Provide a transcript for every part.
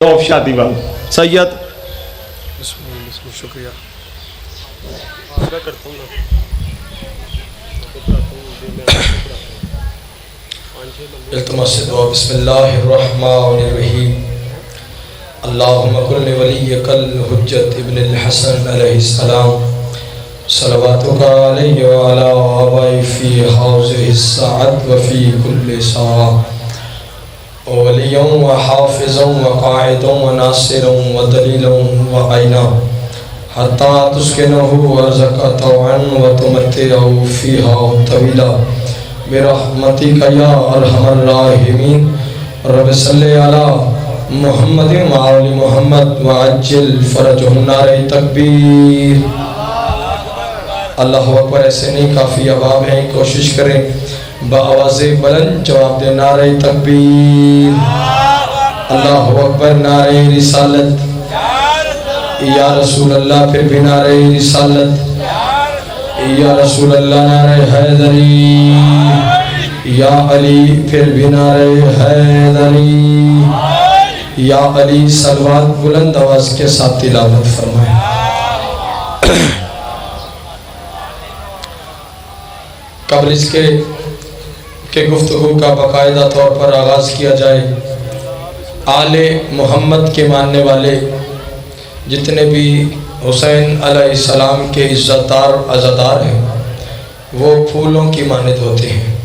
شادی باب سید شکریہ التماس دعا بسم اللہ الرحمن الرحیم اللہم کل ولیک الحجت ابن الحسن علیہ السلام صلواتک علیہ وعلا آبائی فی حوضہ السعد وفی کل ساعہ ولیاں و حافظاں و قائداں و ناصراں و دلیلاں و عینا حتی تسکنہو ارزقا طوعاً و تمتعہو فیہا طویلا برحمتک یا ارحم الراحمین رب صلی علی محمد و آل محمد و عجل فرجہم نعرہ تکبیر اللہ اکبر ایسے نہیں کافی عوام ہیں کوشش کریں بآواز بلند جواب دے نعرہ تکبیر اللہ اکبر نعرہ رسالت یا رسول اللہ پھر بھی نعرہ رسالت یا رسول اللہ نعرہ حیدری یا علی پھر بھی نعرہ حیدری یا علی صلوات بلند آواز کے ساتھ تلاوت فرمائیں قبل اس کے کہ گفتگو کا باقاعدہ طور پر آغاز کیا جائے آل محمد کے ماننے والے جتنے بھی حسین علیہ السلام کے عزت دار عزادار ہیں وہ پھولوں کی مانند ہوتے ہیں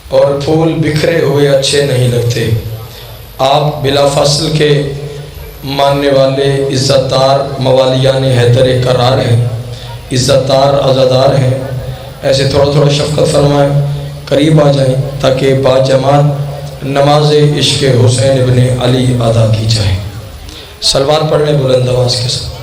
اور پھول بکھرے ہوئے اچھے نہیں لگتے آپ بلا فصل کے ماننے والے عزت دار موالیان حیدر قرار ہیں عزت دار عزادار ہیں ایسے تھوڑا تھوڑا شفقت فرمائیں قریب آ جائیں تاکہ با جماعت نماز عشق حسین ابن علی ادا کی جائے سلوات پڑھ لیں بلند آواز کے ساتھ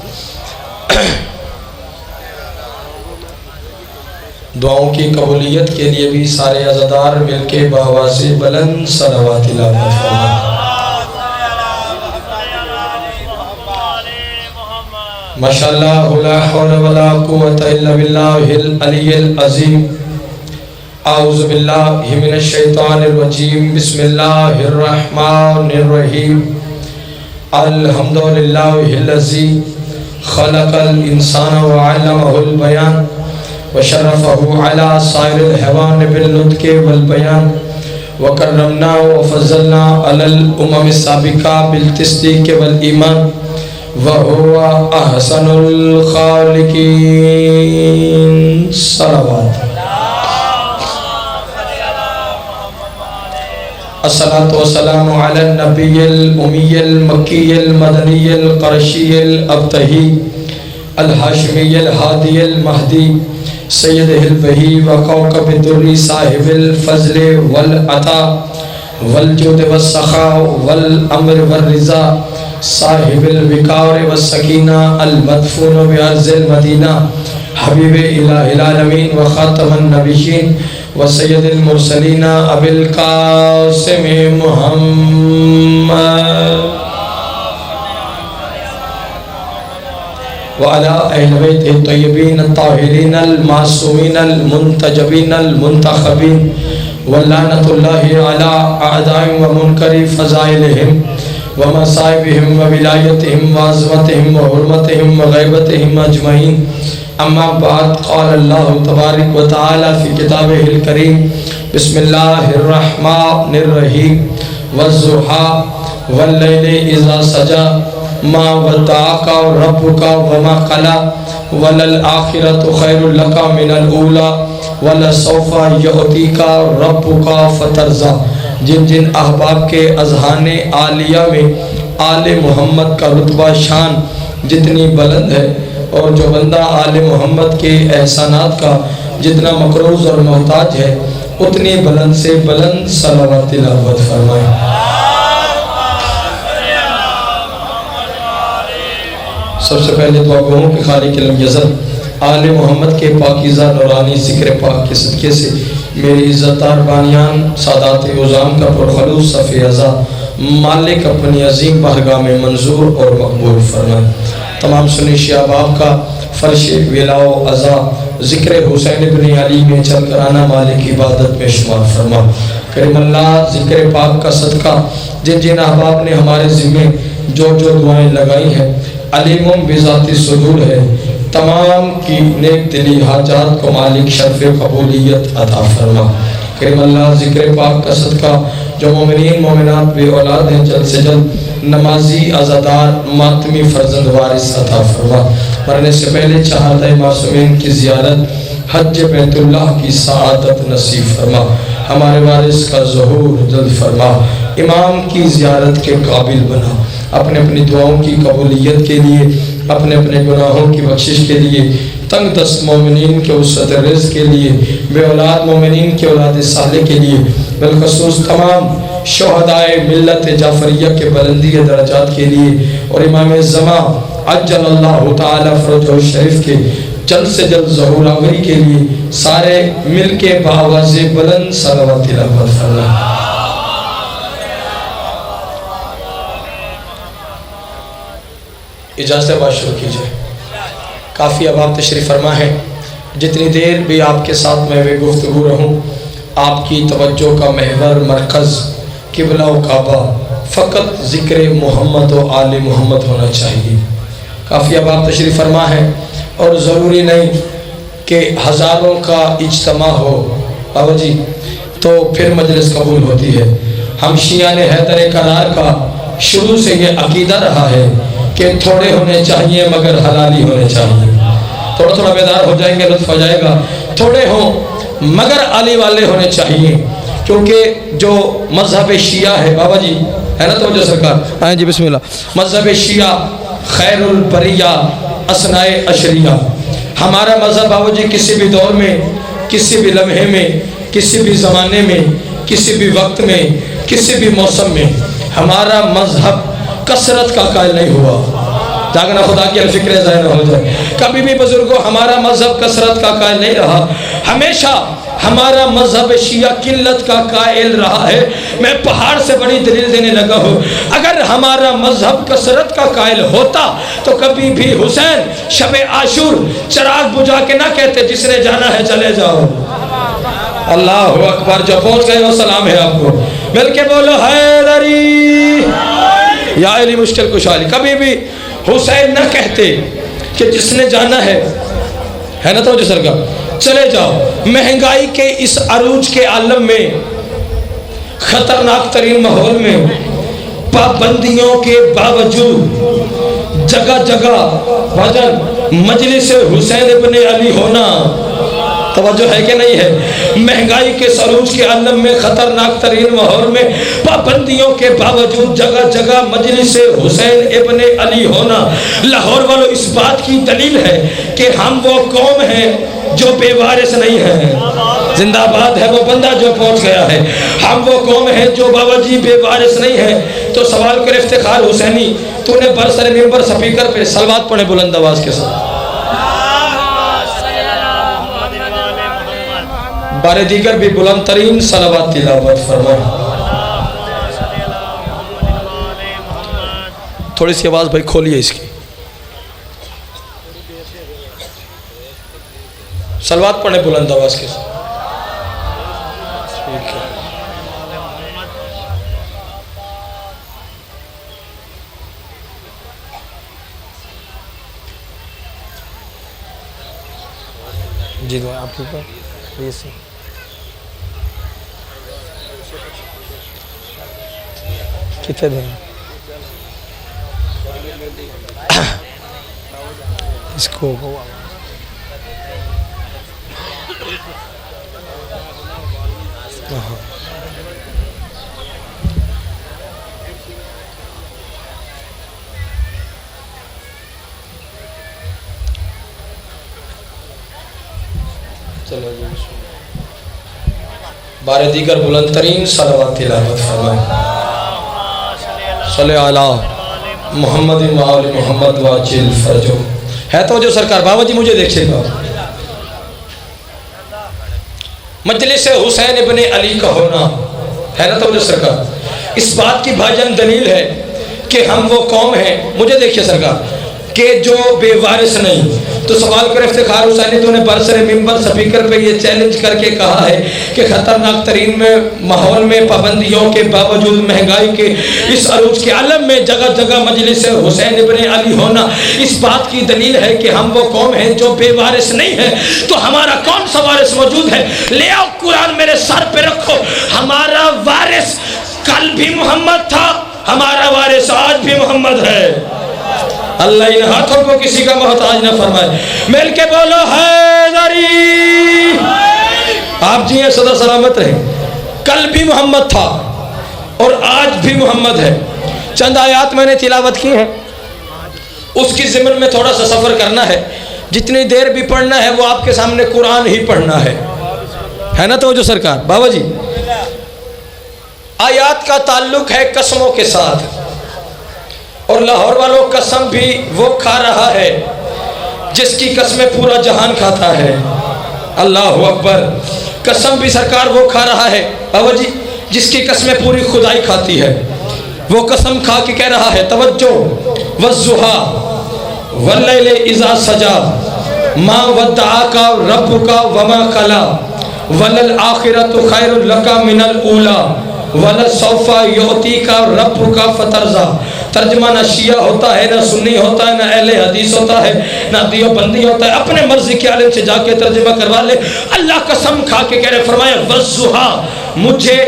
دعاؤں کی قبولیت کے لیے بھی سارے عزادار مل کے بآواز بلند صلوات تلاوت فرمائیں ماشاءاللہ لا حول ولا قوة الا باللہ العلی العظیم اعوذ باللہ من الشیطان الرجیم بسم اللہ الرحمن الرحیم الحمدللہ الذی خلق الانسان وعلمہ البیان وشرفہ علی سائر الحیوان بالنطق والبیان وکرمنا وفضلنا علی الامم السابقہ بالتصدیق والایمان وَهُوَ أَحْسَنُ الْخَالِقِينَ صلوات الصلاة والسلام على النبي الأمي المكي المدني القرشي الأبتهي الهاشمي الهادي المهدي سيده البهي وكوكب الدري صاحب الفضل والعطاء والجود والسخاء والأمر والرضا صاحب الوقار والسکینہ المدفون بعرض المدینہ حبیب الہ العالمین وخاتم النبیین وسید المرسلین ابی القاسم محمد وعلى اہل بیت الطیبین الطاہرین المعصومین المنتجبین المنتخبین واللعنۃ اللہ علی اعداء ومنکر فضائلہم ومصائبهم وولایتهم وعظمتهم وحرمتهم وغیبتهم اجمعین اما بعد قال اللہ تبارک وتعالی فی کتابہ الکریم بسم اللہ الرحمن الرحیم والضحی واللیل اذا سجی ما ودعک ربک وما قلی وللآخرۃ خیر لک من الاولی ولسوف یعطیک ربک فترضی جن جن احباب کے اذہان عالیہ میں آل محمد کا رتبہ شان جتنی بلند ہے اور جو بندہ آل محمد کے احسانات کا جتنا مقروض اور محتاج ہے اتنی بلند سے بلند صلوات تلاوت فرمائیں سب سے پہلے دعا گوہوں کے خالق علم یزل آل محمد کے پاکیزہ نورانی ذکر پاک کے صدقے سے میری عزتدار بانیان سادات عظام کا پرخلوص صفی ازا مالک اپنی عظیم بارگاہ میں منظور اور مقبول فرمائیں تمام سنی شیعہ باپ کا فرش ولاء ازا ذکر حسین ابن علی میں چل کر آنا مالک عبادت میں شمار فرما کریم اللہ ذکر پاک کا صدقہ جن جن احباب نے ہمارے ذمے جو دعائیں لگائی ہیں، علیم بذات صدور ہے، تمام کی نیک دلی حاجات کو مالک شرف قبولیت عطا فرما۔ کریم اللہ ذکر پاک کا صدقہ جو مومنین مومنات بے اولاد ہیں جلد سے جلد نمازی عزادار ماتمی فرزند وارث عطا فرما۔ مرنے سے پہلے شہادہ معصومین کی زیارت، حج بیت اللہ کی سعادت نصیب فرما۔ ہمارے وارث کا ظہور جلد فرما۔ امام کی زیارت کے قابل بنا۔ اپنے اپنی دعاؤں کی قبولیت کے لیے، اپنے اپنے گناہوں کی بخشش کے لیے، تنگ دست مومنین کے وسعت رزق کے لیے، بے اولاد مومنین کے اولاد صالح کے لیے، بالخصوص تمام شہدائے ملت جعفریہ کے بلندی درجات کے لیے، اور امام زمان عجل اللہ تعالی فرجہ شریف کے جلد سے جلد ظہور آوری کے لیے سارے مل کے بآواز بلند صلوات تلاوت فرمائیں۔ اجازت بات شروع کیجئے۔ کافی اب آپ تشریف فرما ہے، جتنی دیر بھی آپ کے ساتھ میں گفتگو رہوں، آپ کی توجہ کا محور مرکز قبلہ و کعبہ فقط ذکر محمد و آل محمد ہونا چاہیے۔ کافی اب آپ تشریف فرما ہے، اور ضروری نہیں کہ ہزاروں کا اجتماع ہو بابا جی تو پھر مجلس قبول ہوتی ہے۔ ہم شیعہ نے حیدر کرار کا شروع سے یہ عقیدہ رہا ہے کہ تھوڑے ہونے چاہیے مگر حلالی ہونے چاہیے۔ تھوڑا تھوڑا بیدار ہو جائیں گے، لطف ہو جائے گا۔ تھوڑے ہوں مگر علی والے ہونے چاہیے، کیونکہ جو مذہب شیعہ ہے بابا جی ہے نا، توجہ سرکار آئیں جی بسم اللہ۔ مذہب شیعہ خیر البریہ اثناء عشریہ، ہمارا مذہب بابا جی کسی بھی دور میں، کسی بھی لمحے میں، کسی بھی زمانے میں، کسی بھی وقت میں، کسی بھی موسم میں ہمارا مذہب کثرت کا قائل نہیں ہوا۔ جاگنا خدا کی الفکر ظاہر ہو جائے۔ کبھی بھی بزرگوں ہمارا مذہب کثرت کا قائل نہیں رہا، ہمیشہ ہمارا مذہب شیعہ قلت کا قائل رہا ہے۔ میں پہاڑ سے بڑی دلیل دینے لگا ہوں، اگر ہمارا مذہب کثرت کا قائل ہوتا تو کبھی بھی حسین شب عاشور چراغ بجھا کے نہ کہتے جس نے جانا ہے چلے جاؤ۔ اللہ اکبر، جو پہنچ گئے وہ سلام ہے آپ کو، مل کے بولو حیدری یا علی مشکل کشالی۔ کبھی بھی حسین نہ کہتے کہ جس نے جانا ہے نا توجہ سرکار چلے جاؤ۔ مہنگائی کے اس عروج کے عالم میں، خطرناک ترین ماحول میں، پابندیوں کے باوجود جگہ جگہ بھجن مجلس حسین ابن علی ہونا، توجہ ہے کہ نہیں ہے؟ مہنگائی کے عروج کے عالم میں، خطرناک ترین ماحول میں، پابندیوں کے باوجود جگہ جگہ مجلس حسین ابن علی ہونا۔ لاہور والوں اس بات کی دلیل ہے کہ ہم وہ قوم ہیں جو بے وارث نہیں ہیں۔ زندہ باد ہے وہ بندہ جو پہنچ گیا ہے۔ ہم وہ قوم ہیں جو بابا جی بے وارث نہیں ہیں۔ تو سوال کر افتخار حسینی، تو نے برسر ممبر سپیکر پہ صلوات پڑھے بلند آواز کے ساتھ۔ بار دیگر بھی بلند ترین صلوات تلاوت فرمائیں۔ تھوڑی سی آواز بھائی کھولیے اس کی، صلوات پڑھیں بلند آواز کے ساتھ۔ ٹھیک ہے، جی دعا آپ کے اوپر یہ سے کتنے دیں اس کو چلو جی بار دیگر بلند ترین صلوات تلاوت فرمائیں۔ صلی علی محمد و آل محمد واجل فرجو۔ ہے تو جو سرکار بابا جی مجھے دیکھئے گا، مجلس حسین ابن علی کا ہونا ہے نا تو جو سرکار، اس بات کی بھاجن دلیل ہے کہ ہم وہ قوم ہیں، مجھے دیکھئے سرکار، کہ جو بے وارث نہیں۔ تو تو سوال کر افتخار حسینی تو نے برسر ممبر سپیکر پہ یہ چیلنج کر کے کہا ہے کہ خطرناک ترین میں ماحول میں پابندیوں کے باوجود مہنگائی کے اس عروج کے عالم میں جگہ جگہ مجلس حسین ابن علی ہونا اس بات کی دلیل ہے کہ ہم وہ قوم ہیں جو بے وارث نہیں ہے، تو ہمارا کون سا وارث موجود ہے؟ لے آؤ قرآن میرے سر پہ رکھو، ہمارا وارث کل بھی محمد تھا، ہمارا وارث آج بھی محمد ہے۔ اللہ ان ہاتھوں کو کسی کا محتاج نہ فرمائے، مل کے بولو حیدری۔ آپ جی ہیں صدا سلامت رہیں۔ کل بھی محمد تھا اور آج بھی محمد ہے۔ چند آیات میں نے تلاوت کی ہیں، اس کی ضمن میں تھوڑا سا سفر کرنا ہے، جتنی دیر بھی پڑھنا ہے وہ آپ کے سامنے قرآن ہی پڑھنا ہے نا توجہ سرکار؟ بابا جی آیات کا تعلق ہے قسموں کے ساتھ، اور لاہور والوں قسم بھی وہ کھا رہا ہے جس کی قسمیں پورا جہان کھاتا ہے۔ اللہ اکبر۔ قسم بھی سرکار وہ کھا رہا ہے بابا جی جس کی قسمیں پوری خدائی کھاتی ہے۔ وہ قسم کھا کے کہہ رہا ہے، توجہ، والضحیٰ واللیل اذا سجا ما ودعاک ربک وما قلی وللآخرۃ خیر لک من الاولی وَلَسَوْفَ يُعْطِيكَ رَبُّكَ فَتَرْضَىٰ۔ ترجمہ نہ شیعہ ہوتا ہے، نہ سنی ہوتا ہے، نہ اہل حدیث ہوتا ہے، نہ دیوبندی ہوتا ہے، اپنے مرضی کے عالم سے جا کے ترجمہ کروا لے۔ اللہ قسم کھا کے کہہ رہے، فرمایا وَالضُّحَىٰ، مجھے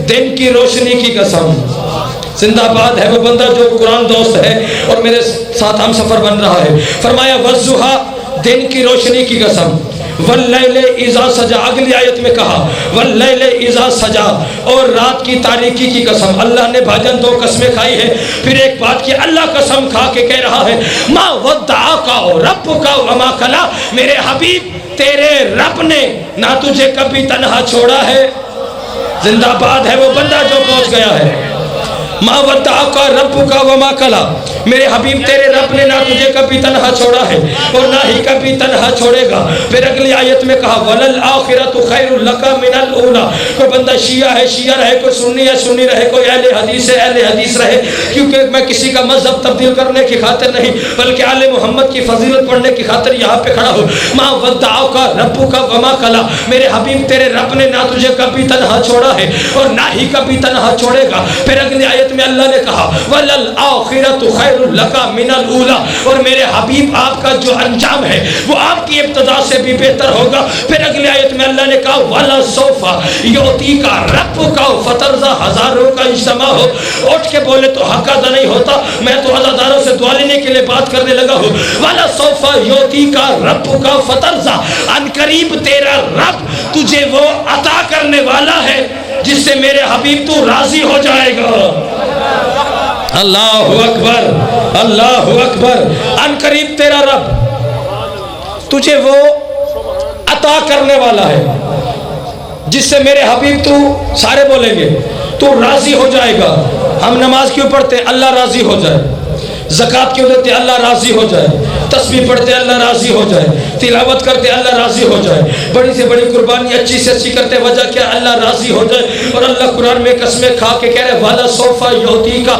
دن کی روشنی کی قسم۔ زندہ باد ہے وہ بندہ جو قرآن دوست ہے اور میرے ساتھ ہم سفر بن رہا ہے۔ فرمایا وَالضُّحَىٰ، دن کی روشنی کی قسم، واللیل اذا سجا، اگلی آیت میں کہا واللیل اذا سجا، اور رات کی تاریکی کی قسم۔ اللہ نے بھاجن دو قسمیں کھائی ہے، پھر ایک بات کی اللہ قسم کھا کے کہہ رہا ہے ما ودعاک ربک وما قلی، میرے حبیب تیرے رب نے نہ تجھے کبھی تنہا چھوڑا ہے۔ زندہ باد ہے وہ بندہ جو پہنچ گیا ہے۔ ما ودعاک ربک وما قلی، میرے حبیب تیرے رب نے نہ تجھے کبھی تنہا چھوڑا ہے اور نہ ہی کبھی تنہا چھوڑے گا۔ پھر اگلی آیت میں کہا وَلَلْآخِرَةُ خَيْرٌ لَكَ مِنَ الْأُولَىٰ، کوئی بندہ شیعہ ہے شیعہ رہے، کوئی سنی ہے سنی رہے، کوئی اہل حدیث ہے اہل حدیث رہے، کیونکہ میں کسی کا مذہب تبدیل کرنے کی خاطر نہیں بلکہ آل محمد کی فضیلت پڑھنے کی خاطر یہاں پہ کھڑا ہوں۔ مَا وَدَّعَكَ رَبُّكَ وَمَا قَلَىٰ، میرے حبیب تیرے رب نے نہ تجھے کبھی تنہا چھوڑا ہے اور نہ ہی کبھی تنہا چھوڑے گا۔ پھر اگلی آیت میں اللہ نے کہا وَلَلْآخِرَةُ خَيْرٌ لَكَ من الاولیٰ، اور میرے حبیب آپ کا جو انجام ہے وہ آپ کی ابتدا سے بھی بہتر ہوگا۔ پھر اگلی آیت میں اللہ نے کہا وَلَسَوْفَ يُعْطِيكَ رَبُّكَ فَتَرْضَىٰ، ہزاروں کا اجتماع ہو اٹھ کے بولے تو حق ادا نہیں ہوتا، میں تو عزاداروں سے دعا لینے کے لیے بات کرنے لگا ہوں۔ وَلَسَوْفَ يُعْطِيكَ رَبُّكَ فَتَرْضَىٰ، ان قریب تیرا رب تجھے وہ عطا کرنے والا ہے جس سے میرے حبیب تو راضی ہو جائے گا۔ اللہ اکبر، اللہ اکبر۔ ان قریب تیرا رب تجھے وہ عطا کرنے والا ہے جس سے میرے حبیب تو سارے بولیں گے تو راضی ہو جائے گا۔ ہم نماز کیوں پڑھتے؟ اللہ راضی ہو جائے۔ زکوٰۃ کیوں دیتے؟ اللہ راضی ہو جائے۔ تسبیح پڑھتے اللہ راضی ہو جائے۔ تلاوت کرتے اللہ راضی ہو جائے۔ بڑی سے بڑی قربانی اچھی سے اچھی کرتے، وجہ کیا؟ اللہ راضی ہو جائے۔ اور اللہ قرآن میں قسمیں کھا کے کہہ رہے وَلَسَوْفَ يُعْطِيكَ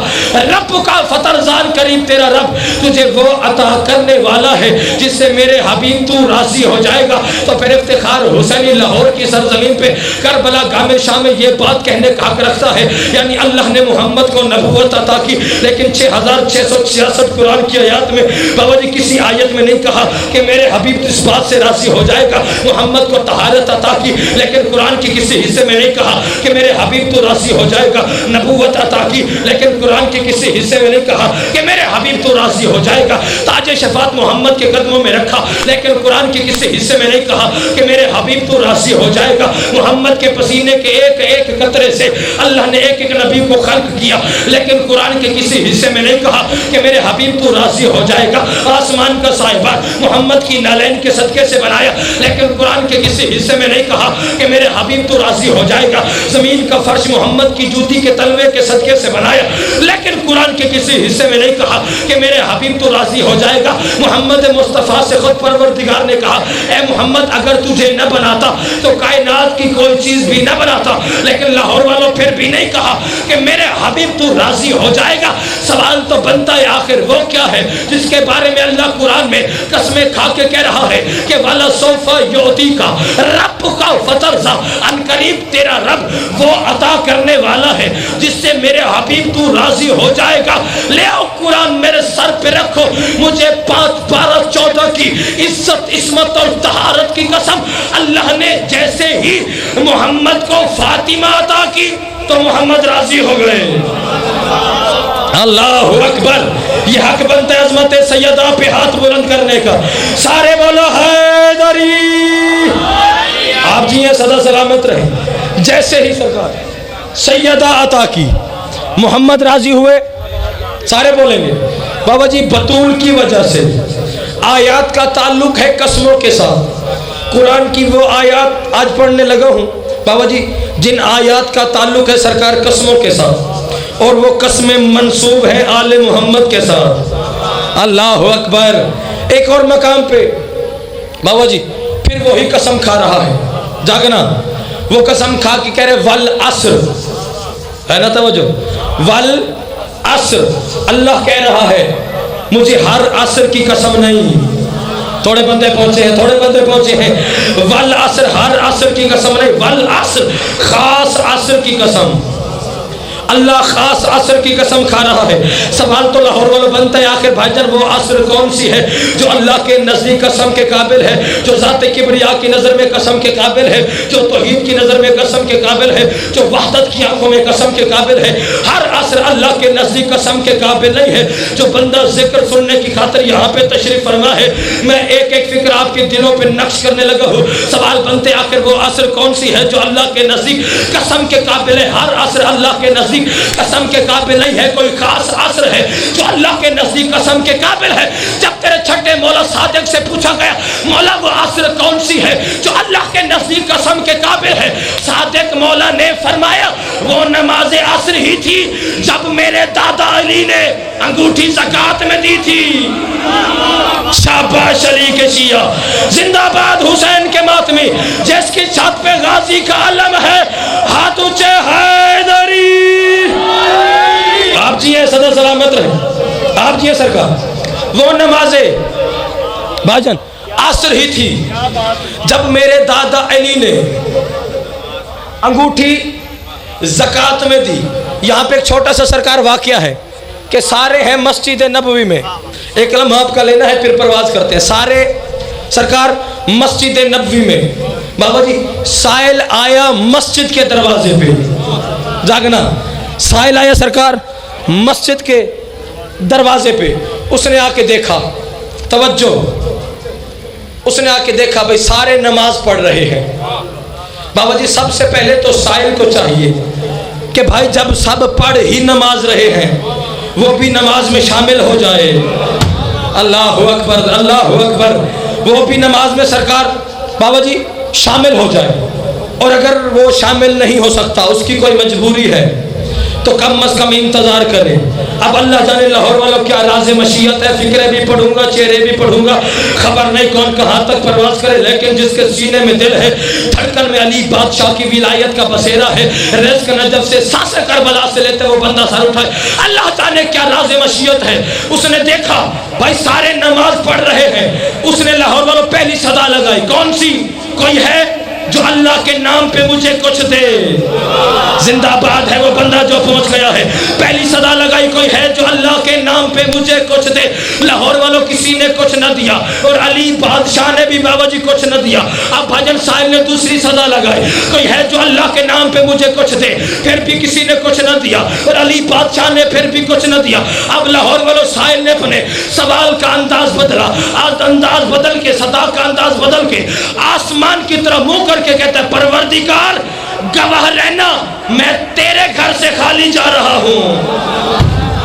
رَبُّكَ فَتَرْضَىٰ، قریب تیرا رب تجھے وہ عطا کرنے والا ہے جس سے میرے حبیب تو راضی ہو جائے گا۔ تو پھر افتخار حسینی لاہور کی سرزمین پہ کربلا گام شاہ میں یہ بات کہنے کا حق رکھتا ہے، یعنی اللہ نے محمد کو نبوت عطا کی، لیکن 6666 قرآن کی آیات میں بابا جی کسی آیت میں نہیں کہا کہ میرے حبیب اس بات سے راضی ہو جائے گا۔ محمد کو طہارت عطا کی، لیکن قرآن کی کسی حصے میں نہیں کہا کہ میرے حبیب تو راضی ہو جائے گا۔ نبوت عطا کی، لیکن قرآن کے کسی حصے میں نہیں کہا کہ میرے حبیب تو راضی ہو جائے گا۔ تاج شفاعت محمد کے قدموں میں رکھا، لیکن قرآن کے کسی حصے میں نہیں کہا کہ میرے حبیب تو راضی ہو جائے گا۔ محمد کے پسینے کے ایک ایک قطرے سے اللہ نے ایک ایک نبی کو خلق کیا، لیکن قرآن کے کسی حصے میں نہیں کہا کہ میرے حبیب تو راضی ہو جائے گا۔ آسمان کا صاحبہ محمد کی نالین کے صدقے سے بنایا، لیکن قرآن کے کسی حصے میں نہیں کہا کہ میرے حبیب تو راضی ہو جائے گا۔ زمین کا فرش محمد کی جوتی کے تلوے کے صدقے سے بنایا، لیکن قرآن کے کسی حصے میں نہیں کہا کہا کہ میرے حبیب تو راضی ہو جائے گا. محمد مصطفیٰ سے خود پروردگار نے کہا اے محمد اگر تجھے نہ بناتا تو کائنات کی کوئی چیز بھی نہ بناتا. لیکن لاہور والوں پھر بھی نہیں کہا کہ میرے حبیب تو راضی ہو جائے گا. سوال تو بنتا ہے آخر وہ کیا ہے جس کے بارے میں اللہ قرآن میں قسمیں کھا کے کہہ رہا ہے کہ وَلَسَوْفَ يُعْطِيكَ رَبُّكَ فَتَرْضَىٰ. ان قریب تیرا رب وہ عطا کرنے والا ہے جس سے میرے حبیب تو راضی ہو جائے گا. لے آؤ قرآن میرے سر پہ رکھو, مجھے 5 12 14 کی عزت عصمت اور طہارت کی قسم, اللہ نے جیسے ہی محمد کو فاطمہ عطا کی تو محمد راضی ہو گئے. اللہ اکبر. یہ حق بنتا ہے عظمت سیدہ پہ ہاتھ بلند کرنے کا. سارے بولو حیدری. آپ جی ہیں صدا سلامت رہے. جیسے ہی سرکار سیدہ عطا کی محمد راضی ہوئے. سارے بولیں گے بابا جی بطول کی وجہ سے آیات کا تعلق ہے قسموں کے ساتھ. قرآن کی وہ آیات آج پڑھنے لگا ہوں بابا جی جن آیات کا تعلق ہے سرکار قسموں کے ساتھ, اور وہ قسمیں منسوب ہیں آل محمد کے ساتھ. اللہ اکبر. ایک اور مقام پہ بابا جی پھر وہی قسم کھا رہا ہے. جاگنا. وہ قسم کھا کے کہہ رہے والعصر, ہے نا توجہ, والعصر. اللہ کہہ رہا ہے مجھے ہر عصر کی قسم نہیں. تھوڑے بندے پہنچے ہیں, تھوڑے بندے پہنچے ہیں. والعصر ہر عصر کی قسم نہیں, والعصر خاص عصر کی قسم. اللہ خاص عصر کی قسم کھا رہا ہے. سوال تو لاہور والوں بنتا ہے آخر بھائی جان وہ عصر کون سی ہے جو اللہ کے نزدیک قسم کے قابل ہے, جو ذات کبریا کی نظر میں قسم کے قابل ہے, جو توحید کی نظر میں قسم کے قابل ہے, جو وحدت کی آنکھوں میں قسم کے قابل ہے. ہر عصر اللہ کے نزدیک قسم کے قابل نہیں ہے. جو بندہ ذکر سننے کی خاطر یہاں پہ تشریف فرما ہے, میں ایک ایک فکر آپ کے دلوں پہ نقش کرنے لگا ہوں. سوال بنتے آخر وہ عصر کون سی ہے جو اللہ کے نزدیک قسم کے قابل ہے. ہر عصر اللہ کے نزدیک قسم کے قابل نہیں ہے. کوئی خاص عصر ہے جو اللہ کے نزدیک قسم کے قابل ہے. جب تیرے چھٹے مولا صادق سے پوچھا گیا مولا وہ عصر کون سی ہے جو اللہ کے نزدیک قسم کے قابل ہے, صادق مولا نے فرمایا وہ نماز عصر ہی تھی جب میرے دادا علی نے انگوٹھی زکات میں دی تھی. شاباش علی کے شیعہ, زندہ باد حسین کے ماتمی, جس کی چھت پہ غازی کا علم ہے, ہاتھ اونچے حیدری. آپ جی ہیں صدا سلامت رہے. آپ جی ہیں سرکار وہ نمازیں بھائی جان عصر ہی تھی جب میرے دادا علی نے انگوٹھی زکات میں دی. یہاں پہ ایک چھوٹا سا سرکار واقعہ ہے کہ سارے ہیں مسجد نبوی میں, ایک لمحہ آپ کا لینا ہے پھر پرواز کرتے ہیں. سارے سرکار مسجد نبوی میں بابا جی سائل آیا مسجد کے دروازے پہ. جاگنا. سائل آیا سرکار مسجد کے دروازے پہ. اس نے آ کے دیکھا, توجہ, اس نے آ کے دیکھا بھائی سارے نماز پڑھ رہے ہیں. بابا جی سب سے پہلے تو سائل کو چاہیے کہ بھائی جب سب پڑھ ہی نماز رہے ہیں وہ بھی نماز میں شامل ہو جائے. اللہ اکبر, اللہ اکبر. وہ بھی نماز میں سرکار بابا جی شامل ہو جائے. اور اگر وہ شامل نہیں ہو سکتا, اس کی کوئی مجبوری ہے, تو کم از کم انتظار کرے. اب اللہ جانے لاہور والوں کیا راز مشیت ہے, فکریں بھی پڑھوں گا, چہرے بھی پڑھوں گا, خبر نہیں کون کہاں تک پرواز کرے. لیکن جس کے سینے میں دل ہے, دھڑکن میں علی بادشاہ کی ولایت کا بسیرا ہے, رزق نجف سے سانس کربلا سے لیتے وہ بندہ سر اٹھائے. اللہ جانے کیا راز مشیت ہے. اس نے دیکھا بھائی سارے نماز پڑھ رہے ہیں. اس نے لاہور والوں پہلی صدا لگائی, کون سی؟ کوئی ہے جو اللہ کے نام پہ مجھے کچھ دے. زندہ باد ہے وہ بندہ جو پہنچ گیا ہے. پہلی صدا لگائی, کوئی ہے جو اللہ کے نام پہ مجھے کچھ دے. لاہور والوں کسی نے کچھ نہ دیا, اور علی بادشاہ نے بھی بابا جی کچھ نہ دیا. اب بھجن صاحب نے دوسری صدا لگائی, کوئی ہے جو اللہ کے نام پہ مجھے کچھ دے. پھر بھی کسی نے کچھ نہ دیا, اور علی بادشاہ نے پھر بھی کچھ نہ دیا. اب لاہور والوں سائل نے اپنے سوال کا انداز بدلا, انداز بدل کے, صدا کا انداز بدل کے آسمان کی طرف منہ کے کہتا ہے پروردگار گواہ رہنا میں تیرے گھر سے خالی جا رہا ہوں.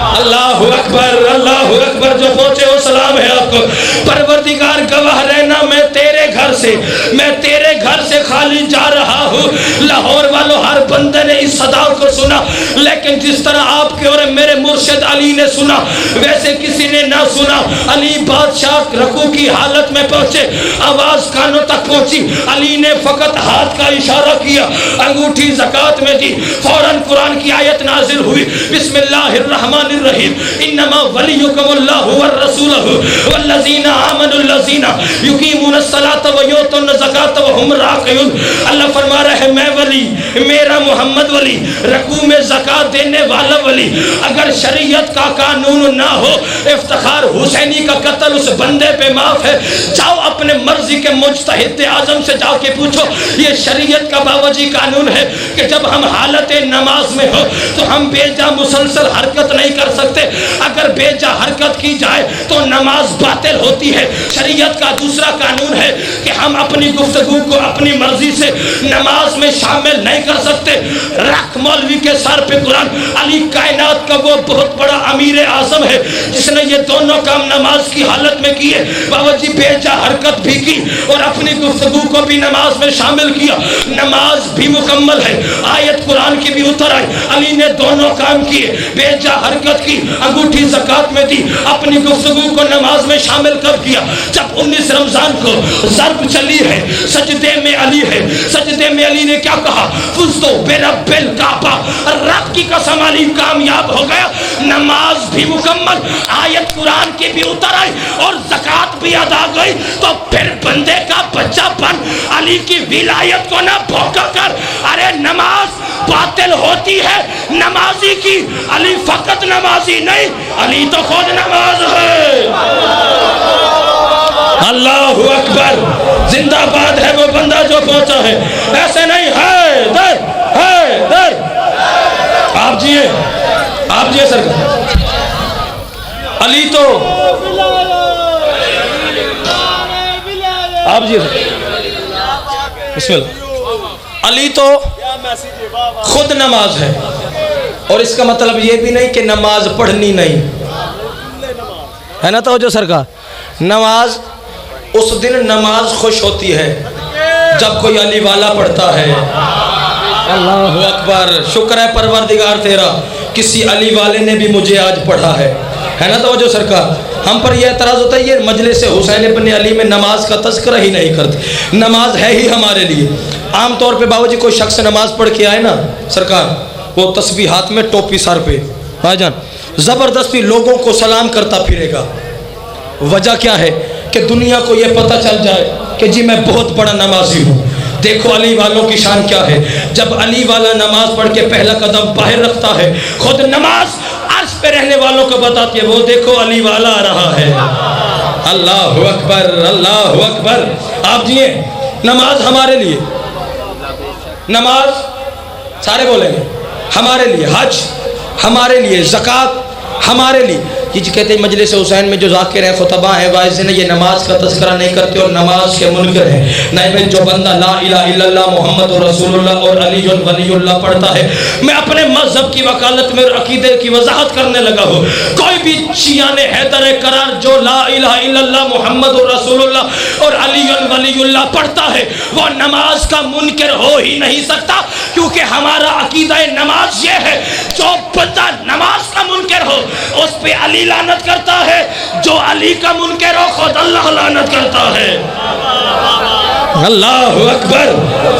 اللہ اکبر, اللہ اکبر. جو پہنچے ہو سلام ہے آپ کو. پروردگار گواہ رہنا میں تیرے گھر سے میں تیرے گھر سے خالی جا رہا ہوں. لاہور والوں ہر بندے نے اس صدا کو سنا، لیکن جس طرح آپ کے اور میرے مرشد علی نے سنا ویسے کسی نے نہ سنا. علی بادشاہ رکوع کی حالت میں پہنچے، آواز کانوں تک پہنچی. علی نے فقط ہاتھ کا اشارہ کیا، انگوٹھی زکات میں دی. فوراً قرآن کی آیت نازل ہوئی، بسم اللہ الرحمن الرحیم، انما ولیکم اللہ والرسول والذین آمنوا الذین یقیمون الصلاۃ ویؤتون الزکاۃ وہم راکعون. اللہ فرما رہا ہے میں ولی، میرا محمد ولی، رکوع میں زکات دینے والا ولی. اگر شریعت کا قانون نہ ہو، افتخار حسینی کا قتل اس بندے پہ معاف ہے. جاؤ اپنے مرضی کے مجتہد اعظم سے جا کے پوچھو، یہ شریعت کا باوجی قانون ہے کہ جب ہم حالت نماز میں ہو تو ہم بے جا مسلسل حرکت نہیں کر سکتے. اگر بے جا حرکت کی جائے تو نماز باطل ہوتی ہے. شریعت کا دوسرا قانون ہے کہ ہم اپنی گفتگو کو اپنی مرضی سے نماز میں شامل نہیں کر سکتے. رکھ مولوی کے سر پہ قرآن. علی کائنات کا وہ بہت بڑا امیر اعظم ہے جس نے یہ دونوں کام نماز کی حالت میں کیے، باوجی بے جا حرکت بھی کی اور اپنی گفتگو کو بھی نماز میں شامل کیا. نماز بھی مکمل ہے، آیت قرآن کی بھی اتر آئی. علی نے دونوں کام کیے، بے جا حرکت کی، انگوٹھی زکات میں دی، اپنی گفتگو کو نماز میں شامل کب کیا؟ جب 19 رمضان کو ضرب چلی ہے، سجدے میں علی ہے. سجدے میں علی نے کیا کہا؟ فزتو برب الکعبہ، رب کی قسم علی کامیاب ہو گیا. نماز بھی مکمل، آیت قرآن کی بھی اتر آئی اور زکات بھی ادا گئی. تو پھر بندے کا بچہ بن علی کی ولایت کو نہ بھوکا کر. ارے نماز باطل ہوتی ہے نمازی کی، علی فقط نمازی نہیں، علی تو خود نماز ہے. اللہ اکبر، زندہ باد ہے وہ بندہ جو پہنچا ہے. ایسے نہیں ہے در ہے در. آپ جیے سرکار. علی تو آپ جی بسم اللہ. علی تو خود نماز ہے، اور اس کا مطلب یہ بھی نہیں کہ نماز پڑھنی نہیں ہے نا. توجہ سرکار، نماز اس دن نماز خوش ہوتی ہے جب کوئی علی والا پڑھتا ہے. اللہ اکبر، شکر ہے پروردگار تیرا کسی علی والے نے بھی مجھے آج پڑھا ہے نا. توجہ سرکار، ہم پر یہ اعتراض ہوتا ہے یہ مجلس حسین ابن علی میں نماز کا تذکرہ ہی نہیں کرتے. نماز ہے ہی ہمارے لیے. عام طور پہ باوجی کوئی شخص نماز پڑھ کے آئے نا سرکار، وہ تسبیح ہاتھ میں، ٹوپی سر پہ، بھائی جان زبردستی لوگوں کو سلام کرتا پھرے گا. وجہ کیا ہے؟ کہ دنیا کو یہ پتہ چل جائے کہ جی میں بہت بڑا نمازی ہوں. دیکھو علی والوں کی شان کیا ہے. جب علی والا نماز پڑھ کے پہلا قدم باہر رکھتا ہے، خود نماز عرش پہ رہنے والوں کو بتاتی ہے وہ دیکھو علی والا آ رہا ہے. اللہ اکبر، اللہ اکبر. آپ جیے، نماز ہمارے لیے، نماز سارے بولیں گے ہمارے لیے، حج ہمارے لیے، زکوٰۃ ہمارے لیے. یہ کہتے ہیں مجلس حسین میں جو ذاکر ہیں، خطبہ ہیں، واعظین ہیں، یہ نماز کا تذکرہ نہیں کرتے اور نماز کے منکر ہیں. نہیں، جو بندہ لا الہ الا اللہ محمد رسول اللہ اور علی ولی اللہ پڑھتا ہے، میں اپنے مذہب کی وکالت میں اور عقیدے کی وضاحت کرنے لگا ہوں. کوئی بھی شیعہ نے حیدر کرار جو لا الہ الا اللہ محمد رسول اللہ اور علی ولی اللہ پڑھتا ہے وہ نماز کا منکر ہو ہی نہیں سکتا، کیونکہ ہمارا عقیدہ نماز یہ ہے جو بندہ نماز کا منکر ہو اس پہ علی لعنت کرتا ہے، جو علی کا منکر ہو خود اللہ لعنت کرتا ہے. اللہ اکبر،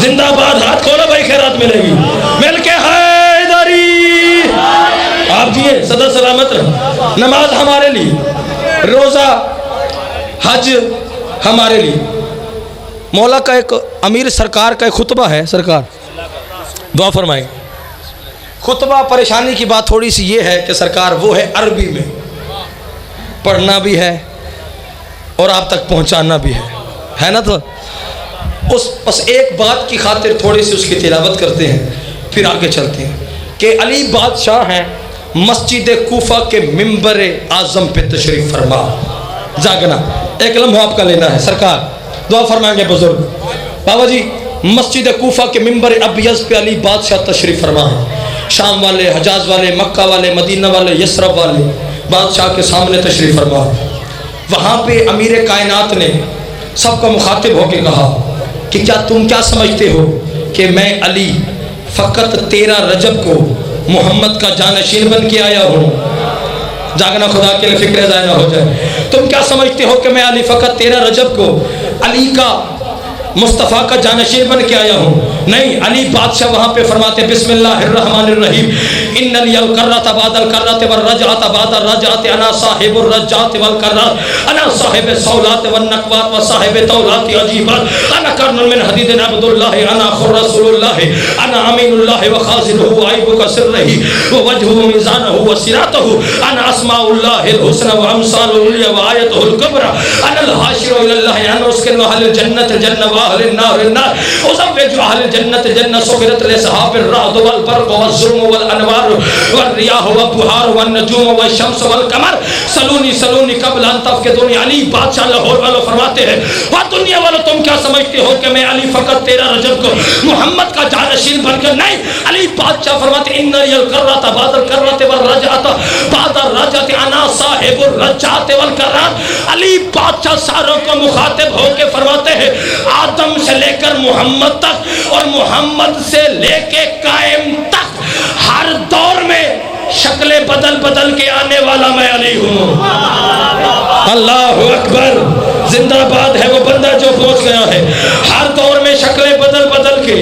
زندہ باد. ہاتھ کھولو بھائی، خیرات ملے گی. مل کے حیدری. آپ جیے صدا سلامت رہے. نماز ہمارے لیے، روزہ، حج ہمارے لیے. مولا کا ایک امیر سرکار کا ایک خطبہ ہے، سرکار دعا فرمائیں. خطبہ پریشانی کی بات تھوڑی سی یہ ہے کہ سرکار وہ ہے عربی میں، پڑھنا بھی ہے اور آپ تک پہنچانا بھی ہے نا. تو بس ایک بات کی خاطر تھوڑی سی اس کی تلاوت کرتے ہیں پھر آگے چلتے ہیں کہ علی بادشاہ ہیں، مسجد کوفہ کے ممبر اعظم پہ تشریف فرما. جاگنا ایک لمحہ آپ کا لینا ہے. سرکار دعا فرمائیں گے بزرگ. بابا جی مسجد کوفہ کے ممبر ابیض پہ علی بادشاہ تشریف فرما ہے. شام والے، حجاز والے، مکہ والے، مدینہ والے، یثرب والے بادشاہ کے سامنے تشریف فرما. وہاں پہ امیر کائنات نے سب کو مخاطب ہو کے کہا کہ کیا تم کیا سمجھتے ہو کہ میں علی فقط 13 رجب کو محمد کا جانشین بن کے آیا ہوں؟ جاگنا خدا کے لیے، فکر ضائع نہ ہو جائے۔ تم کیا سمجھتے ہو کہ میں علی فقط 13 رجب کو علی کا مصطفیٰ کا جانشین بن کے آیا ہوں؟ نہیں، علی بادشاہ وہاں پہ فرماتے بسم اللہ الرحمن الرحیم ان لی القرۃ بعد القرۃ والرجعۃ بعد الرجعۃ انا صاحب الرجعۃ والقرۃ انا صاحب الصولات والنقوات وصاحب طولات عجیبات انا قرن من حدید عبد اللہ انا خر رسول اللہ انا امین اللہ وخازنہ وعیبک سرہ ووجہ میزانہ وصراطہ انا اسماء اللہ الحسنى وامثال العلیٰ وآیتہ الکبریٰ انا الحاشر الی اللہ انا اسکن اہل الجنۃ الجنہ واہل النار النار ازوج اہل الجنت جنہ سخرت لصحاب الرعد والبرق والظلم والانوار والریاح والبحار والنجوم والشمس والقمر سلونی سلونی قبل ان تفقدونی۔ علی بادشاہ لاہور والوں فرماتے ہیں وہ دنیا والوں تم کیا سمجھتے ہو کہ میں علی فقط 13 رجب کو محمد کا جانشین بن کر؟ نہیں، علی بادشاہ فرماتے ان لی القرۃ بعد القرۃ والرجعۃ بعد الرجعۃ انا صاحب الرجعۃ والقرۃ۔ علی بادشاہ ساروں کو مخاطب ہو کے فرماتے ہیں آدم سے لے کر محمد تک اور محمد سے لے کے قائم تک ہر دور میں شکلیں بدل بدل کے آنے والا میں علی ہوں۔ اللہ اکبر، زندہ باد ہے وہ بندہ جو پہنچ گیا ہے۔ ہر دور میں شکلیں بدل بدل کے،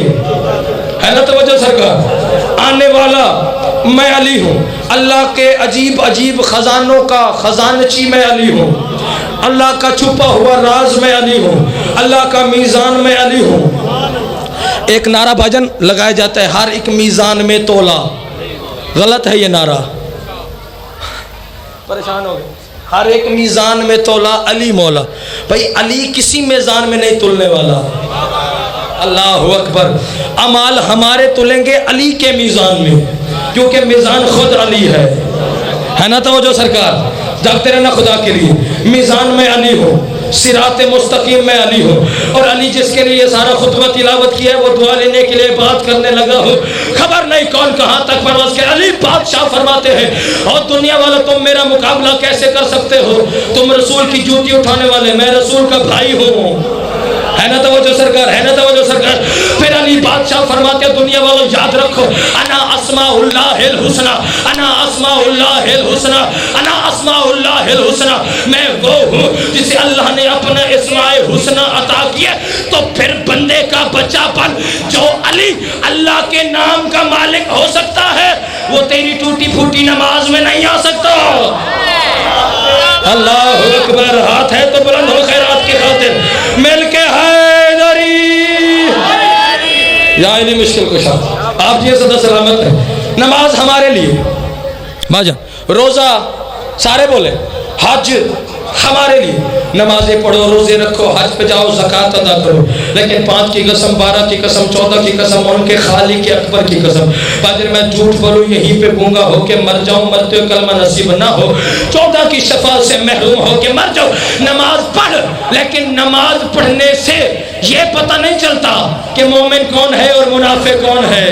ہے نا توجہ سرکار، آنے والا میں علی ہوں۔ اللہ کے عجیب عجیب خزانوں کا خزانچی میں علی ہوں۔ اللہ کا چھپا ہوا راز میں علی ہوں۔ اللہ کا میزان میں علی ہوں۔ ایک نعرہ بھاجن لگایا جاتا ہے ہر ایک میزان میں تولا، غلط ہے یہ نعرہ، پریشان ہو گئے۔ ہر ایک میزان میں تولا علی مولا، بھائی علی کسی میزان میں نہیں تلنے والا۔ اللہ اکبر، اعمال ہمارے تلیں گے علی کے میزان میں، کیونکہ میزان خود علی ہے نا توجہ سرکار، جاگتے رہنا خدا کے لیے۔ میزان میں علی ہوں، صراط مستقیم میں علی ہوں، اور علی جس کے لیے یہ سارا خطبہ تلاوت کیا ہے وہ دعا لینے کے لیے بات کرنے لگا ہوں، خبر نہیں کون کہاں تک پرواز کرے۔ علی بادشاہ فرماتے ہیں اور دنیا والا تم میرا مقابلہ کیسے کر سکتے ہو؟ تم رسول کی جوتی اٹھانے والے، میں رسول کا بھائی ہوں، ہے نا توجہ سرکار، ہے نا توجہ سرکار۔ پھر علی بادشاہ فرماتے ہیں دنیا والوں یاد رکھو انا اسماء اللہ الحسنى، انا اسماء اللہ الحسنى، انا اسماء اللہ الحسنى، میں وہ ہوں جسے اللہ نے اپنا اسماء حسنى عطا کیا۔ تو پھر بندے کا بچہ پن جو علی اللہ کے نام کا مالک ہو سکتا ہے، وہ تیری ٹوٹی پھوٹی نماز میں نہیں آ سکتا۔ اللہ اکبر، ہاتھ ہے تو بلند ہو خیرات کی خاطر، مل کے حیدری یا علی مشکل کشا۔ آپ یہ صدا سلامت ہے۔ نماز ہمارے لیے بھاجن، روزہ سارے بولے، حج ہمارے لیے، نمازیں پڑھو، روزے رکھو، حج پہ جاؤ، زکوٰۃ ادا کرو، لیکن 5 کی قسم، 12 کی قسم، 14 کی قسم، ان کے خالق اکبر کی قسم، باجر میں جھوٹ بولوں یہیں پہ گونگا ہو کے مر جاؤں، مرتے ہوئے کلمہ نصیب نہ ہو، 14 کی شفاعت سے محروم ہو کے مر جاؤ۔ نماز پڑھ، لیکن نماز پڑھنے سے یہ پتہ نہیں چلتا کہ مومن کون ہے اور منافق کون ہے۔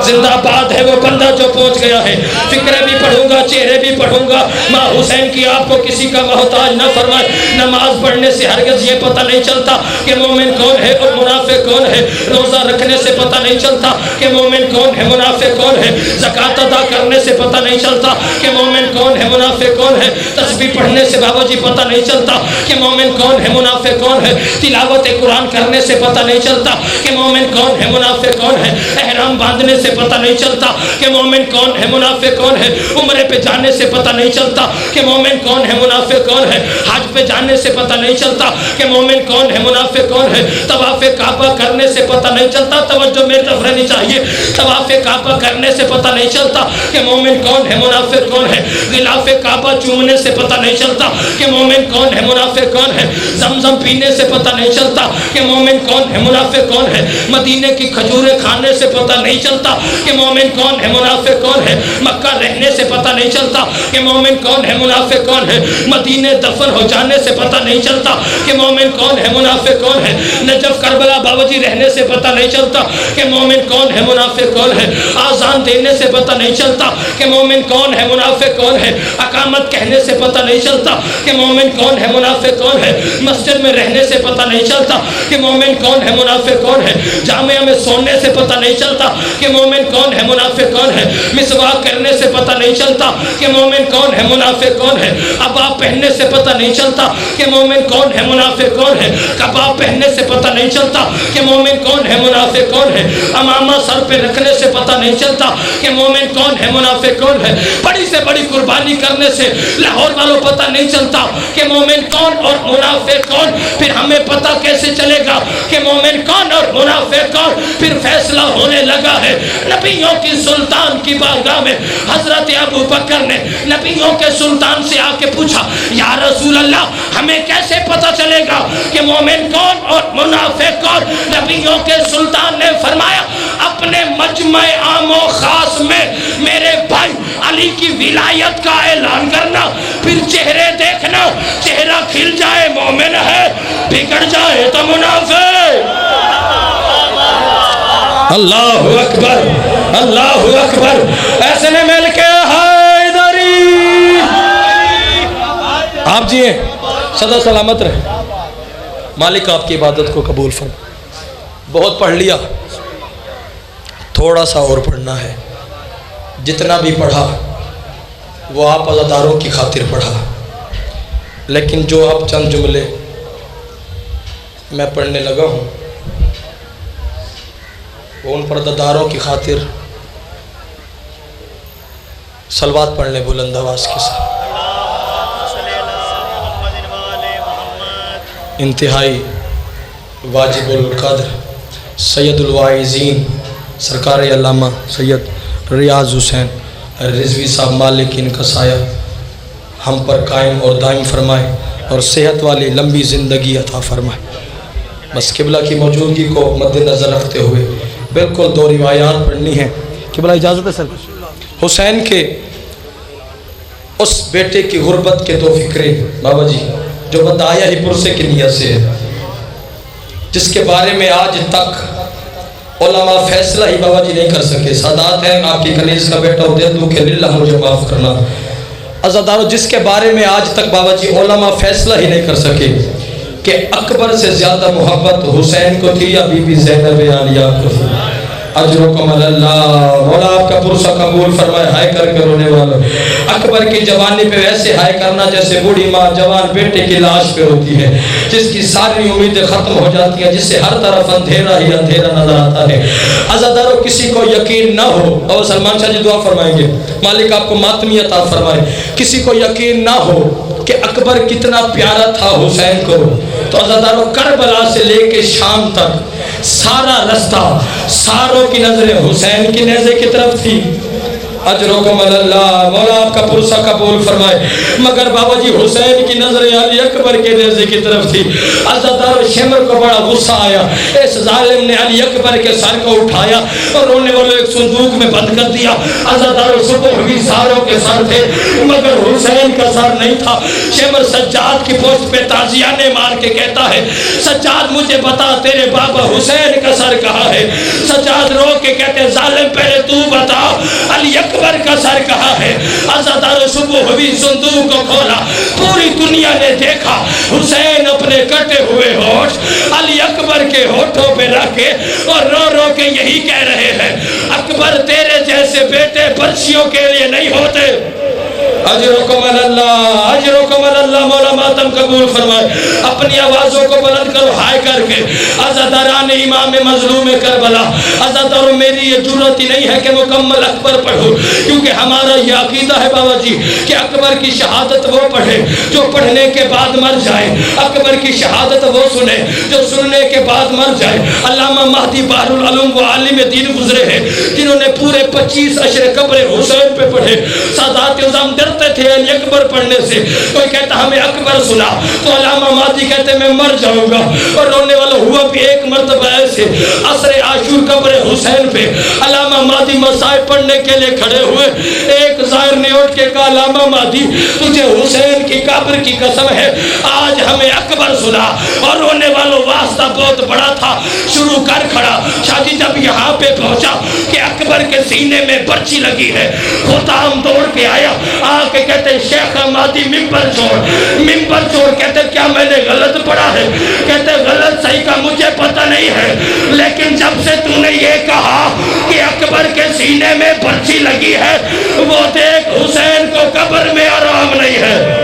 زندہ باد ہے وہ بندہ جو پہنچ گیا ہے۔ فکریں بھی پڑھوں گا، چہرے بھی پڑھوں گا، ماں حسین کی آپ کو کسی کا محتاج نہ فرمائے۔ نماز پڑھنے سے ہرگز یہ پتہ نہیں چلتا کہ مومن کون ہے اور منافق کون ہے۔ روزہ رکھنے سے پتہ نہیں چلتا کہ مومن کون ہے، منافق کون ہے۔ زکوٰۃ ادا کرنے سے پتہ نہیں چلتا کہ مومن کون ہے، منافق کون ہے۔ تسبیح پڑھنے سے بابا جی پتہ نہیں چلتا کہ مومن کون ہے، منافق کون ہے۔ تلاوت قرآن کرنے سے پتہ نہیں چلتا کہ مومن کون ہے، منافق کون ہے۔ احرام باندھنے سے پتہ نہیں چلتا کہ مومن کون ہے، منافق کون ہے۔ عمرے پہ جانے سے پتہ نہیں چلتا کہ مومن کون ہے، منافق کون ہے۔ حج پہ جانے سے پتہ نہیں چلتا کہ مومن کون ہے، منافق کون ہے۔ طواف کعبہ کرنے سے پتہ نہیں چلتا، توجہ میری طرف رہنی چاہیے، طواف کعبہ کرنے سے پتہ نہیں چلتا کہ مومن کون ہے، منافق کون ہے۔ غلاف کعبہ چومنے سے پتہ نہیں چلتا کہ مومن کون ہے، منافق کون ہے۔ زمزم پینے سے پتہ نہیں چلتا کہ مومن کون ہے، منافق کون ہے۔ مدینے کی کھجوریں کھانے سے پتہ نہیں چلتا کہ مومن کون ہے، منافق کون ہے۔ مکہ رہنے سے پتہ نہیں چلتا کہ مومن کون ہے، منافق کون ہے۔ مدینے دفن ہو جانے سے پتہ نہیں چلتا کہ مومن کون ہے منافق کون ہے، نجف کربلا باوجی رہنے سے پتہ نہیں چلتا کہ مومن کون ہے منافق کون ہے، آذان دینے سے پتہ نہیں چلتا کہ مومن کون ہے منافق کون ہے، اقامت کہنے سے پتہ نہیں چلتا کہ مومن کون ہے منافق کون ہے، مسجد میں رہنے سے پتہ نہیں چلتا کہ مومن کون ہے منافق کون ہے، جامعہ میں سونے سے پتہ نہیں چلتا کہ مومن کون ہے منافق کون ہے، مسواک کرنے سے پتہ نہیں چلتا کہ مومن کون ہے منافق کون ہے، عباء پہننے سے پتہ نہیں چلتا کہ مومن کون ہے منافق کون ہے، کباب پہننے سے پتہ نہیں چلتا کہ مومن کون ہے منافق کون ہے، امامہ سر پہ رکھنے سے پتہ نہیں چلتا کہ مومن کون ہے منافق کون ہے، بڑی سے بڑی قربانی کرنے سے لاہور والوں پتہ نہیں چلتا کہ مومن کون اور منافق کون، پھر ہمیں پتہ کیسے چلے گا کہ مومن کون اور منافق کون؟ پھر فیصلہ ہونے لگا ہے۔ نبیوں کی سلطان کی بارگاہ میں حضرت ابو بکر نے نبیوں کے سلطان سے آ کے پوچھا، یا رسول اللہ ہمیں کیسے پتہ چلے گا کہ مومن کون اور منافق کون؟ نبیوں کے سلطان نے فرمایا، اپنے مجمع عام و خاص میں میرے بھائی علی کی ولایت کا اعلان کرنا، پھر چہرے دیکھنا، چہرہ کھل جائے مومن ہے، بگڑ جائے تو منافق۔ اللہ اکبر، اللہ اکبر، ایسے نے مل کے حیدری۔ آپ جیئے صدا سلامت رہے، مالک آپ کی عبادت کو قبول فرمائے۔ بہت پڑھ لیا، تھوڑا سا اور پڑھنا ہے، جتنا بھی پڑھا وہ آپ عزاداروں کی خاطر پڑھا، لیکن جو اب چند جملے میں پڑھنے لگا ہوں وہ ان پرداداروں کی خاطر صلوات پڑھ لیں بلند آواز کے ساتھ۔ انتہائی واجب القدر سید الواعظین سرکار علامہ سید ریاض حسین رضوی صاحب، مالک ان کا سایہ ہم پر قائم اور دائم فرمائے اور صحت والی لمبی زندگی عطا فرمائے۔ بس قبلہ کی موجودگی کو مد نظر رکھتے ہوئے بالکل دو روایات پڑھنی ہیں۔ قبلہ اجازت ہے سر؟ حسین کے اس بیٹے کی غربت کے دو فکرے بابا جی جو بتایا ہی پرسے کی نیت سے ہے، جس کے بارے میں آج تک علماء فیصلہ ہی بابا جی نہیں کر سکے۔ سادات ہیں آپ کی کنیز کا بیٹا اور دے دوں کہ للہ مجھے معاف کرنا عزادارو، جس کے بارے میں آج تک بابا جی علماء فیصلہ ہی نہیں کر سکے کہ اکبر سے زیادہ محبت حسین کو تھی یا بی بی زینب عالیہ کو تھی۔ اجرکم اللہ، مولا آپ کا پرسہ قبول فرمائے۔ ہائے کر کے رونے والوں، اکبر کی جوانی پہ ویسے ہائے کرنا جیسے بوڑھی ماں جوان بیٹے کی لاش پہ ہوتی ہے، جس کی ساری امیدیں ختم ہو جاتی ہیں، جس سے ہر طرف اندھیرا ہی اندھیرا نظر آتا ہے۔ عزادارو کسی کو یقین نہ ہو، اور سلمان شاہ جی دعا فرمائیں گے مالک آپ کو ماتمی عطا فرمائے، کسی کو یقین نہ ہو کہ اکبر کتنا پیارا تھا حسین کو، تو عزادارو کربلا سے لے کے شام تک سارا رستہ ساروں کی نظریں حسین کی نیزے کی طرف تھی۔ اجرکم اللہ، مولا آپ کا پرسہ قبول فرمائے۔ مگر بابا جی حسین کی نظریں علی اکبر کے نیزے کی طرف تھی۔ عزادار شمر کو بڑا غصہ آیا، اس ظالم نے علی اکبر کے سر کو اٹھایا اور رونے والوں ایک صندوق میں بند کر دیا۔ عزادار صبح بھی ساروں کے سر تھے مگر حسین کا سر نہیں تھا۔ شمر سجاد کی پوسٹ پہ تازیانے مار کے کہتا ہے، سجاد مجھے بتا تیرے بابا حسین کا سر کہاں ہے؟ سجاد رو کے کہتے ہیں ظالم پہلے تو بتا علی اکبر کا سر کہاں ہے؟ عزادار صبح ہوئی صندوق کو کھولا، پوری دنیا نے دیکھا حسین اپنے کٹے ہوئے ہونٹ علی اکبر کے ہونٹوں پہ رکھ کے اور رو رو کے یہی کہہ رہے ہیں، اکبر تیرے جیسے بیٹے برچیوں کے لیے نہیں ہوتے۔ اجرکم اللہ، اجرکم اللہ، مولا ماتم قبول فرمائے۔ اپنی آوازوں کو بلند کرو ہائے کر کے۔ عزاداران امام مظلوم کربلا، عزاداروں میری یہ جرات ہی نہیں ہے کہ مکمل اکبر پڑھو، کیونکہ ہمارا یہ عقیدہ ہے بابا جی کہ اکبر کی شہادت وہ پڑھے جو پڑھنے کے بعد مر جائے، اکبر کی شہادت وہ سنے جو سننے کے بعد مر جائے۔ علامہ مہدی بحر العلوم وہ عالم دین گزرے ہیں جنہوں نے پورے 25 عشر قبر حسین پہ پڑھے۔ سادات عظام ڈرتے تھے علی اکبر پڑھنے سے، کوئی کہتا ہمیں اکبر اکبر سنا تو علامہ مہدی کہتے میں مر جاؤں گا. اور رونے والا ہوا بھی ایک مرتبہ ایسے عصر عاشور قبر حسین پہ علامہ مہدی مصائب پڑھنے کے لیے کھڑے ہوئے. ایک ظاہر نے اٹھ کے کہا علامہ مہدی تجھے حسین کی قبر کی قسم ہے آج ہمیں اکبر سنا. اور رونے والوں واسطہ بہت بڑا تھا, شروع کر کھڑا. شاہ جی جب یہاں پہ پہنچا کہ اکبر کے سینے میں پرچی لگی ہے, خطام دوڑ کے آیا, آ کے کہتے شیخ مہدی ممبر چھوڑ. کہتے کیا میں نے غلط پڑھا ہے؟ کہتے غلط صحیح کا مجھے پتہ نہیں ہے, لیکن جب سے تو نے یہ کہا کہ اکبر کے سینے میں پرچی لگی ہے, وہ دیکھ حسین کو قبر میں آرام نہیں ہے.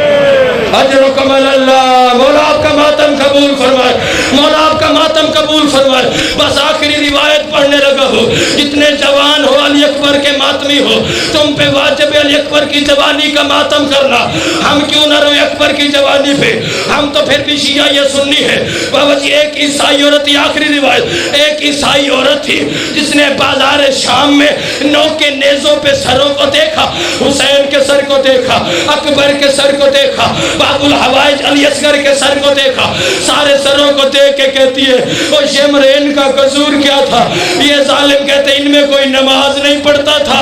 اجرکم اللہ. مولا آپ کا ماتم قبول فرمائے, مولا آپ کا ماتم قبول فرمائے. بس آخری روایت پڑھنے لگا ہو. جتنے جوان ہو علی اکبر کے ماتمی ہو, تم پہ واجب علی اکبر کی جوانی کا ماتم کرنا. ہم کیوں نہ روئے اکبر کی جوانی پہ؟ ہم تو پھر بھی شیعہ یہ سنی ہے. بابا جی ایک عیسائی عورت تھی, آخری روایت, ایک عیسائی عورت تھی جس نے بازار شام میں نو کے نیزوں پہ سروں کو دیکھا, حسین کے سر کو دیکھا, اکبر کے سر کو دیکھا, باب الحوائج علی اصغر کے سر کو دیکھا. سارے سروں کو دیکھ کے کہتی ہے وہ شمرین کا قصور کیا تھا؟ یہ ظالم کہتے ان میں کوئی نماز نہیں پڑھتا تھا,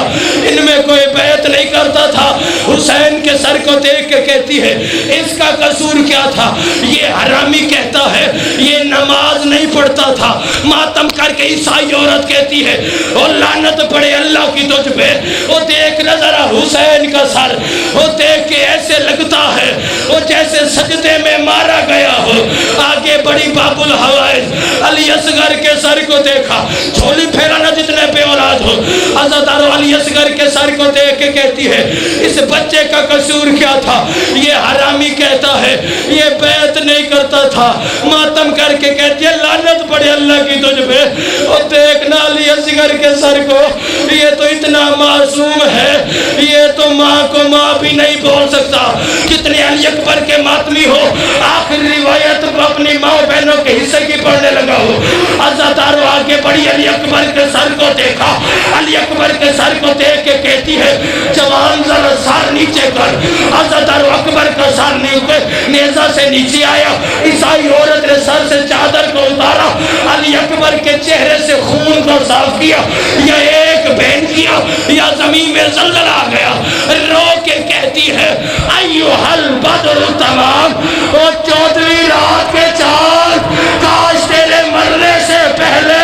ان میں کوئی بیعت نہیں کرتا تھا. حسین کے سر کو دیکھ کے کہتی ہے اس کا قصور کیا تھا؟ یہ حرامی کہتا ہے یہ نماز نہیں پڑھتا تھا. ماتم کر کے عیسائی عورت کہتی ہے وہ لعنت پڑے اللہ کی تجھ پہ, وہ دیکھ نہ ذرا حسین کا سر, وہ دیکھ کے ایسے لگتا ہے وہ جیسے سجدے میں مارا گیا ہو. آگے بڑی باب الحوائج علی اصغر کے سر کو دیکھا, جھولی پھیرانا جتنے بے اولاد ہو. حضرت علی اصغر کے سر کو دیکھ کے کہتی ہے اس بچے کا قصور کیا تھا؟ یہ حرامی کہتا ہے یہ بیعت نہیں کرتا تھا. ماتم کر کے کہتی ہے لعنت پڑے اللہ کی تجھ پہ, اور دیکھنا علی اصغر کے سر کو, یہ تو اتنا معصوم ہے, یہ تو ماں کو ماں بھی نہیں بول سکتا. کتنے علی اکبر کے ماتمی ہو, آخر روایت کو اپنی ماں بہنوں کے حصے کی پڑھنے لگا ہو. عزادارو آگے بڑی علی اکبر کے سر کو دیکھا, علی اکبر کے سر کو دیکھ کے کہتی ہے جوان ذرا سر نیچے کر. عزادارو اکبر کا سر نیزہ سے نیچے آیا, عیسائی عورت نے سر سے چادر کو اتارا, علی اکبر کے چہرے سے خون کو صاف کیا, یا ایک بہن کیا یا زمین میں زلزلہ آ گیا. رو کے کہتی ہے ایوہ البدر تمام, وہ 14ویں رات کے چاند, کاش تیرے مرنے سے پہلے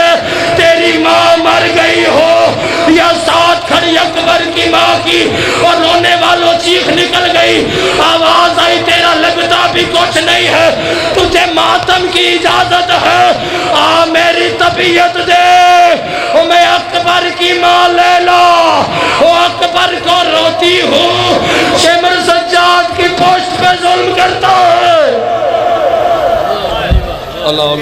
تیری ماں مر گئی ہو, یا ساتھ کھڑی اکبر کی ماں کی اور رونے والوں چیخ نکل گئی, آواز آئی تیرا لگتا بھی کچھ نہیں ہے, تجھے ماتم کی اجازت ہے, آ میری طبیعت دے, میں اکبر کی ماں لے لو. وہ اکبر کو روتی ہوں, شمر سجاد کی پوشت پہ ظلم کرتا ہے. اللہ